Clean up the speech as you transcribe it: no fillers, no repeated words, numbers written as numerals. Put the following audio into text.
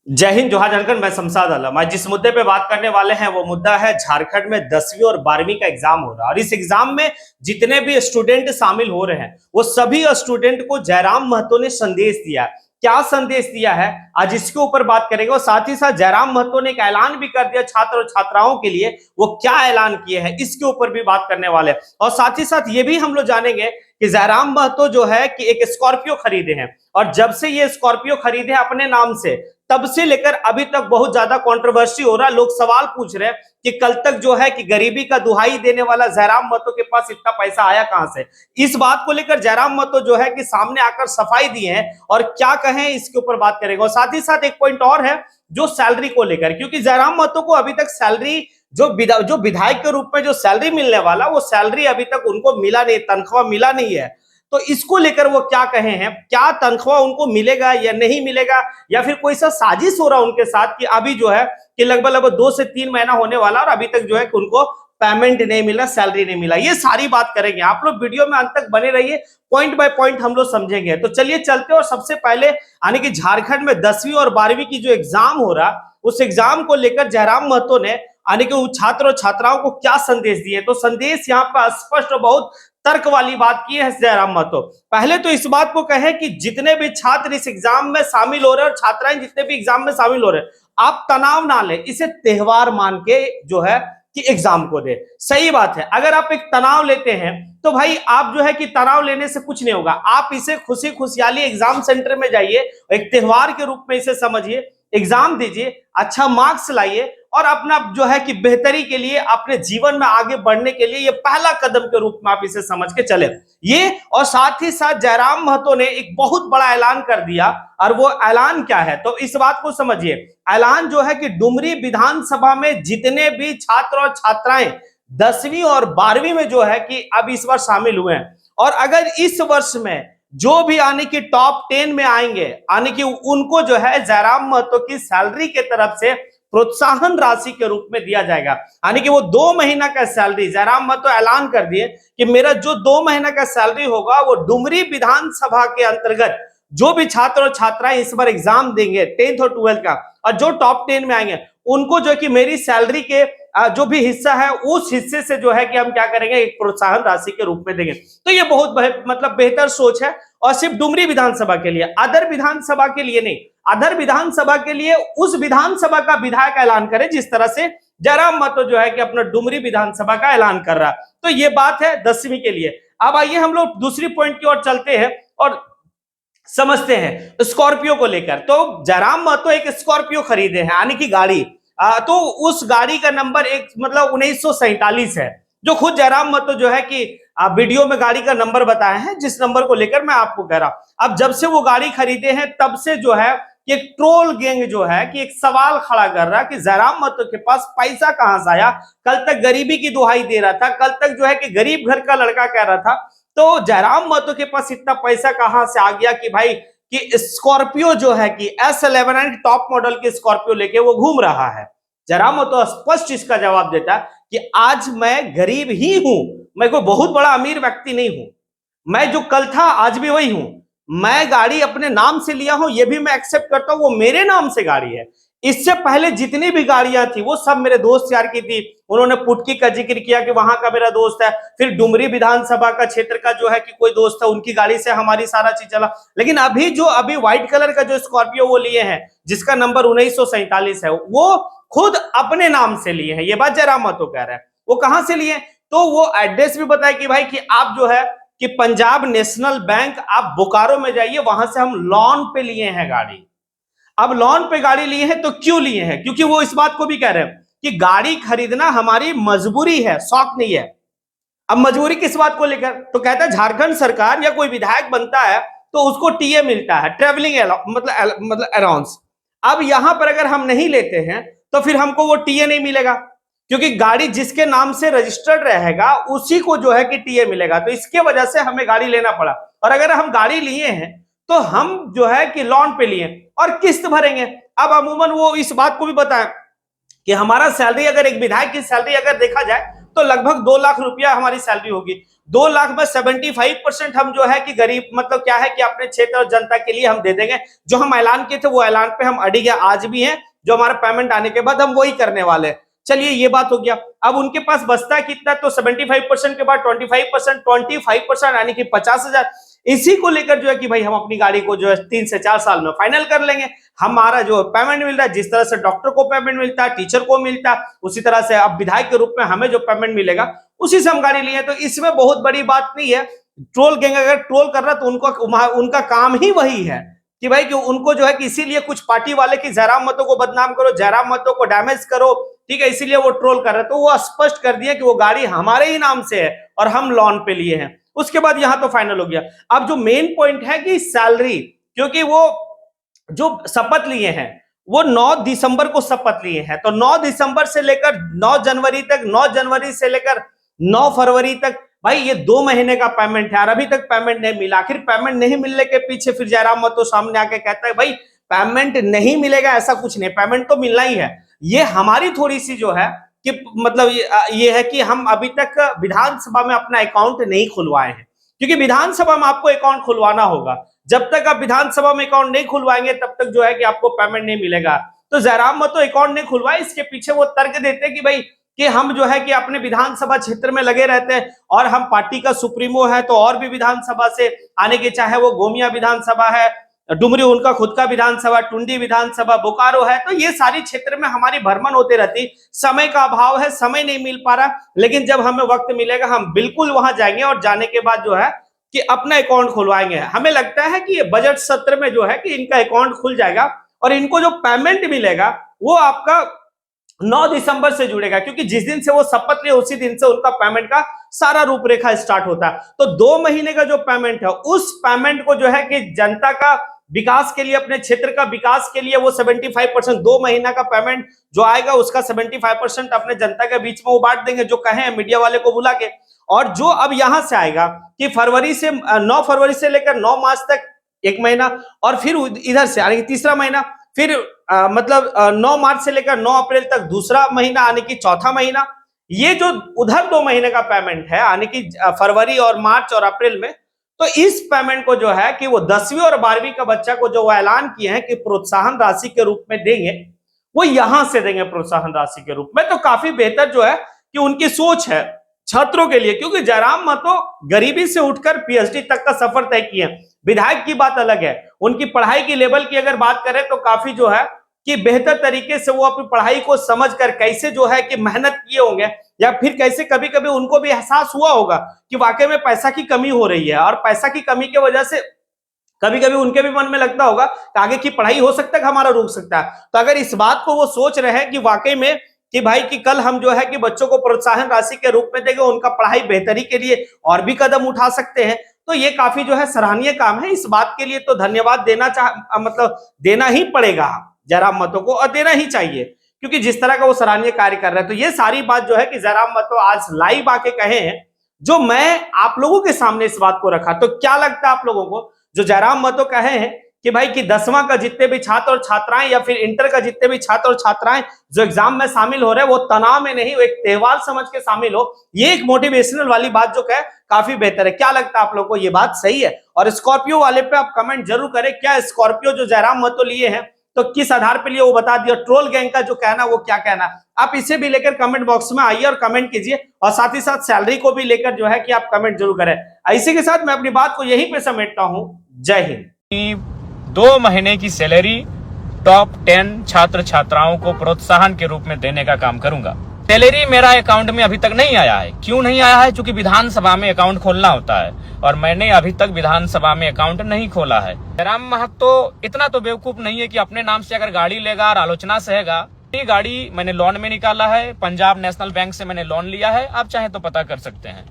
जय हिंद, जोहार झारखंड। मैं शमशाद आलम। आज जिस मुद्दे पे बात करने वाले हैं वो मुद्दा है झारखंड में 10वीं और 12वीं का एग्जाम हो रहा है और इस एग्जाम में जितने भी स्टूडेंट शामिल हो रहे हैं वो सभी स्टूडेंट को जयराम महतो ने संदेश दिया है। क्या संदेश दिया है आज इसके ऊपर बात करेंगे और साथ ही साथ जयराम महतो ने एक ऐलान भी कर दिया छात्र और छात्राओं के लिए। वो क्या ऐलान किए हैं इसके ऊपर भी बात करने वाले हैं और साथ ही साथ ये भी हम लोग जानेंगे कि जयराम महतो जो है कि एक स्कॉर्पियो खरीदे हैं और जब से ये स्कॉर्पियो खरीदे अपने नाम से तब से लेकर अभी तक बहुत ज्यादा कंट्रोवर्सी हो रहा है। लोग सवाल पूछ रहे हैं कि कल तक जो है कि गरीबी का दुहाई देने वाला जयराम महतो के पास इतना पैसा आया कहां से। इस बात को लेकर जयराम महतो जो है कि सामने आकर सफाई दी है और क्या कहें इसके ऊपर बात करेंगे और साथ ही साथ एक पॉइंट और है जो सैलरी को लेकर, क्योंकि जयराम महतो को अभी तक सैलरी जो विधायक के रूप में जो सैलरी मिलने वाला वो सैलरी अभी तक उनको मिला नहीं, तनख्वाह मिला नहीं है। तो इसको लेकर वो क्या कहे हैं, क्या तनख्वाह उनको मिलेगा या नहीं मिलेगा या फिर कोई सा साजिश हो रहा है उनके साथ कि अभी जो है कि लगभग 2 से 3 महीना होने वाला और अभी तक जो है कि उनको पेमेंट नहीं मिला, सैलरी नहीं मिला। ये सारी बात करेंगे, आप लोग वीडियो में अंत तक बने रहिए, पॉइंट बाय पॉइंट हम लोग समझेंगे। तो चलिए चलते हैं और सबसे पहले यानी कि झारखंड में 10वीं और 12वीं की जो एग्जाम हो रहा उस एग्जाम को लेकर जयराम महतो ने यानी कि छात्र और छात्राओं को क्या संदेश दिए। तो संदेश यहाँ पर स्पष्ट और बहुत तर्क वाली बात की है जयराम महतो। पहले तो इस बात को कहे कि जितने भी छात्र इस एग्जाम में शामिल हो रहे हैं और छात्राएं जितने भी एग्जाम में शामिल हो रहे हैं, आप तनाव ना लें, इसे त्योहार मान के जो है कि एग्जाम को दे। सही बात है, अगर आप एक तनाव लेते हैं तो भाई आप जो है कि तनाव लेने से कुछ नहीं होगा, आप इसे खुशी खुशहाली एग्जाम सेंटर में जाइए, एक त्योहार के रूप में इसे समझिए, एग्जाम दीजिए, अच्छा मार्क्स लाइए और अपना जो है कि बेहतरी के लिए अपने जीवन में आगे बढ़ने के लिए ये पहला कदम के रूप में आप इसे समझ के चले। ये और साथ ही साथ जयराम महतो ने एक बहुत बड़ा ऐलान कर दिया और वो ऐलान क्या है तो इस बात को समझिए। ऐलान जो है कि डुमरी विधानसभा में जितने भी छात्र और छात्राएं 10वीं और 12वीं में जो है कि अब इस बार शामिल हुए हैं और अगर इस वर्ष में जो भी आने की टॉप 10 में आएंगे आने की उनको जो है जयराम महतो की सैलरी के तरफ से प्रोत्साहन राशि के रूप में दिया जाएगा। यानी कि वो 2 महीना का सैलरी जयराम महतो ऐलान कर दिए कि मेरा जो 2 महीना का सैलरी होगा वो डुमरी विधानसभा के अंतर्गत जो भी छात्र और छात्राएं इस बार एग्जाम देंगे 10th और 12th का और जो टॉप 10 में आएंगे उनको जो कि मेरी सैलरी के जो भी हिस्सा है उस हिस्से से जो है कि हम क्या करेंगे एक प्रोत्साहन राशि के रूप में देंगे। तो ये बहुत मतलब बेहतर सोच है और सिर्फ डुमरी विधानसभा के लिए, अदर विधानसभा के लिए नहीं। अदर विधानसभा के लिए उस विधानसभा का विधायक ऐलान करे जिस तरह से जयराम महतो जो है कि अपना डुमरी विधानसभा का ऐलान कर रहा है। तो ये बात है 10वीं के लिए। अब आइए हम लोग दूसरी पॉइंट की ओर चलते हैं और समझते हैं स्कॉर्पियो को लेकर। तो जयराम महतो एक स्कॉर्पियो खरीदे हैं यानी कि गाड़ी, तो उस गाड़ी का नंबर एक मतलब 1947 है, जो खुद जयराम महतो जो है कि वीडियो में गाड़ी का नंबर बताए हैं जिस नंबर को लेकर मैं आपको कह रहा हूं। अब जब से वो गाड़ी खरीदे हैं तब से जो है कि एक ट्रोल गैंग जो है कि एक सवाल खड़ा कर रहा है कि जयराम महतो के पास पैसा कहां से आया। कल तक गरीबी की दुहाई दे रहा था, कल तक जो है कि गरीब घर का लड़का कह रहा था, तो जयराम महतो के पास इतना पैसा कहां से आ गया कि भाई कि स्कॉर्पियो जो है कि S11 टॉप मॉडल की स्कॉर्पियो लेके वो घूम रहा है। जयराम महतो स्पष्ट इसका जवाब देता कि आज मैं गरीब ही हूं, मैं कोई बहुत बड़ा अमीर व्यक्ति नहीं हूं, मैं जो कल था आज भी वही हूं, मैं गाड़ी अपने नाम से लिया हूं ये भी मैं एक्सेप्ट करता हूं, वो मेरे नाम से गाड़ी है। इससे पहले जितनी भी गाड़ियां थी वो सब मेरे दोस्त यार की थी। उन्होंने पुटकी का जिक्र किया कि वहां का मेरा दोस्त है, फिर डुमरी विधानसभा का क्षेत्र का जो है कि कोई दोस्त है, उनकी गाड़ी से हमारी सारा चीज चला। लेकिन अभी व्हाइट कलर का जो स्कॉर्पियो वो लिए हैं जिसका नंबर 1947 है वो खुद अपने नाम से लिए हैं। ये बात जयराम महतो कह रहे हैं। वो कहां से लिए तो वो एड्रेस भी बताया कि भाई कि आप जो है कि पंजाब नेशनल बैंक आप बोकारो में जाइए, वहां से हम लोन पे लिए हैं गाड़ी। अब लोन पे गाड़ी लिए हैं तो क्यों लिए हैं, क्योंकि वो इस बात को भी कह रहे हैं कि गाड़ी खरीदना हमारी मजबूरी है, शौक नहीं है। अब मजबूरी किस बात को लेकर तो कहता है झारखंड सरकार या कोई विधायक बनता है तो उसको टीए मिलता है, ट्रेवलिंग मतलब अलाउंस। अब यहां पर अगर हम नहीं लेते हैं तो फिर हमको वो टीए नहीं मिलेगा, क्योंकि गाड़ी जिसके नाम से रजिस्टर्ड रहेगा उसी को जो है कि टीए मिलेगा। तो इसके वजह से हमें गाड़ी लेना पड़ा और अगर हम गाड़ी लिए हैं तो हम जो है कि लोन पे लिए और किस्त भरेंगे। अब अमूमन वो इस बात को भी बताएं कि हमारा सैलरी अगर एक विधायक की सैलरी अगर देखा जाए तो लगभग 2 लाख रुपया हमारी सैलरी होगी। 2 लाख में 75% हम जो है कि गरीब मतलब क्या है कि अपने क्षेत्र और जनता के लिए हम दे देंगे। जो हम ऐलान किए थे वो ऐलान पे हम अड़िग है, आज भी हैं। जो हमारा पेमेंट आने के बाद हम वही करने वाले हैं। चलिए ये बात हो गया। अब उनके पास बचता है कितना, तो 75% के बाद 25% यानी कि 50,000। इसी को लेकर जो है कि भाई हम अपनी गाड़ी को जो है 3 से 4 साल में फाइनल कर लेंगे। हमारा जो पेमेंट मिल रहा है, जिस तरह से डॉक्टर को पेमेंट मिलता है, टीचर को मिलता है, उसी तरह से अब विधायक के रूप में हमें जो पेमेंट मिलेगा उसी से हम गाड़ी लिए। तो इसमें बहुत बड़ी बात नहीं है। ट्रोल गैंग अगर ट्रोल कर रहा तो उनका काम ही वही है कि भाई कि उनको जो है कि इसीलिए कुछ पार्टी वाले की जयराम मतों को बदनाम करो, जयराम मतों को डैमेज करो, ठीक है, इसीलिए वो ट्रोल कर रहे हैं। तो वो स्पष्ट कर दिया कि वो गाड़ी हमारे ही नाम से है और हम लोन पे लिए हैं। उसके बाद यहां तो फाइनल हो गया। अब जो मेन पॉइंट है कि सैलरी, क्योंकि वो जो शपथ लिए हैं वो 9 दिसंबर को शपथ लिए हैं, तो 9 दिसंबर से लेकर 9 जनवरी तक, 9 जनवरी से लेकर 9 फरवरी तक, भाई ये 2 महीने का पेमेंट है और अभी तक पेमेंट नहीं मिला। आखिर पेमेंट नहीं मिलने के पीछे फिर जयराम महतो सामने आके कहता है भाई पेमेंट नहीं मिलेगा, ऐसा कुछ नहीं, पेमेंट तो मिलना ही है। ये हमारी थोड़ी सी जो है कि मतलब ये है कि हम अभी तक विधानसभा में अपना अकाउंट नहीं खुलवाए हैं, क्योंकि विधानसभा में आपको अकाउंट खुलवाना होगा। जब तक आप विधानसभा में अकाउंट नहीं खुलवाएंगे तब तक जो है कि आपको पेमेंट नहीं मिलेगा। तो जयराम महतो अकाउंट नहीं खुलवाए, इसके पीछे वो तर्क देते कि भाई कि हम जो है कि अपने विधानसभा क्षेत्र में लगे रहते हैं और हम पार्टी का सुप्रीमो है, तो और भी विधानसभा से आने के, चाहे वो गोमिया विधानसभा है, डुमरी उनका खुद का विधानसभा, टुंडी विधानसभा, बोकारो है, तो ये सारी क्षेत्र में हमारी भ्रमण होते रहती। समय का अभाव है, समय नहीं मिल पा रहा, लेकिन जब हमें वक्त मिलेगा हम बिल्कुल वहां जाएंगे और जाने के बाद जो है कि अपना अकाउंट खुलवाएंगे। हमें लगता है कि ये बजट सत्र में जो है कि इनका अकाउंट खुल जाएगा और इनको जो पेमेंट मिलेगा वो आपका 9 दिसंबर से जुड़ेगा, क्योंकि जिस दिन से वो शपथ लिए उसी दिन से उनका पेमेंट का सारा रूपरेखा स्टार्ट होता है। तो 2 महीने का जो पेमेंट है उस पेमेंट को जो है कि जनता का विकास के लिए, अपने क्षेत्र का विकास के लिए वो 75%, 2 महीना का पेमेंट जो आएगा उसका 75% अपने जनता के बीच में वो बांट देंगे, जो कहे मीडिया वाले को बुला के। और जो अब यहां से आएगा कि फरवरी से 9 फरवरी से लेकर 9 मार्च तक 1 महीना, और फिर इधर से यानी कि तीसरा महीना, फिर मतलब 9 मार्च से लेकर 9 अप्रैल तक दूसरा महीना यानी कि चौथा महीना। ये जो उधर 2 महीने का पेमेंट है यानी कि फरवरी और मार्च और अप्रैल में, तो इस पेमेंट को जो है कि वो 10वीं और 12वीं का बच्चा को जो वो ऐलान किए हैं कि प्रोत्साहन राशि के रूप में देंगे, वो यहां से देंगे प्रोत्साहन राशि के रूप में। तो काफी बेहतर जो है कि उनकी सोच है छात्रों के लिए, क्योंकि जयराम महतो गरीबी से उठकर पीएचडी तक का सफर तय किए। विधायक की बात अलग है, उनकी पढ़ाई की लेवल की अगर बात करें तो काफी जो है कि बेहतर तरीके से वो अपनी पढ़ाई को समझकर कैसे जो है कि मेहनत किए होंगे, या फिर कैसे कभी कभी उनको भी एहसास हुआ होगा कि वाकई में पैसा की कमी हो रही है, और पैसा की कमी की वजह से कभी कभी उनके भी मन में लगता होगा कि आगे की पढ़ाई हो सकता है हमारा रुक सकता है। तो अगर इस बात को वो सोच रहे हैं कि वाकई में कि भाई कि कल हम जो है कि बच्चों को प्रोत्साहन राशि के रूप में देंगे, उनका पढ़ाई बेहतरी के लिए और भी कदम उठा सकते हैं, तो ये काफी जो है सराहनीय काम है। इस बात के लिए तो धन्यवाद मतलब देना ही पड़ेगा जयराम महतो को, और देना ही चाहिए, क्योंकि जिस तरह का वो सराहनीय कार्य कर रहे हैं। तो ये सारी बात जो है कि जयराम महतो आज लाइव आके कहे हैं, जो मैं आप लोगों के सामने इस बात को रखा। तो क्या लगता है आप लोगों को, जो जयराम महतो कहे हैं कि भाई कि 10वां का जितने भी छात्र और छात्राएं या फिर इंटर का जितने भी छात्र और छात्राएं जो एग्जाम में शामिल हो रहे हैं वो तनाव में नहीं, वो एक त्योहार समझ के शामिल हो, ये एक मोटिवेशनल वाली बात जो है काफी बेहतर है। क्या लगता है आप लोगों को, ये बात सही है? और स्कॉर्पियो वाले पे आप कमेंट जरूर करें, क्या स्कॉर्पियो जो जयराम महतो लिए हैं तो किस आधार पर लिए वो बता दिया। ट्रोल गैंग का जो कहना वो क्या कहना, आप इसे भी लेकर कमेंट बॉक्स में आइए और कमेंट कीजिए, और साथ ही साथ सैलरी को भी लेकर जो है कि आप कमेंट जरूर करें। इसी के साथ मैं अपनी बात को यहीं पे समेटता हूं। जय हिंद। 2 महीने की सैलरी टॉप 10 छात्र छात्राओं को प्रोत्साहन के रूप में देने का काम करूंगा। सैलरी मेरा अकाउंट में अभी तक नहीं आया है। क्यों नहीं आया है? क्योंकि विधानसभा में अकाउंट खोलना होता है और मैंने अभी तक विधानसभा में अकाउंट नहीं खोला है। जयराम महतो इतना तो बेवकूफ नहीं है कि अपने नाम से अगर गाड़ी लेगा और आलोचना सहेगा। ये गाड़ी मैंने लोन में निकाला है, पंजाब नेशनल बैंक से मैंने लोन लिया है, आप चाहे तो पता कर सकते हैं।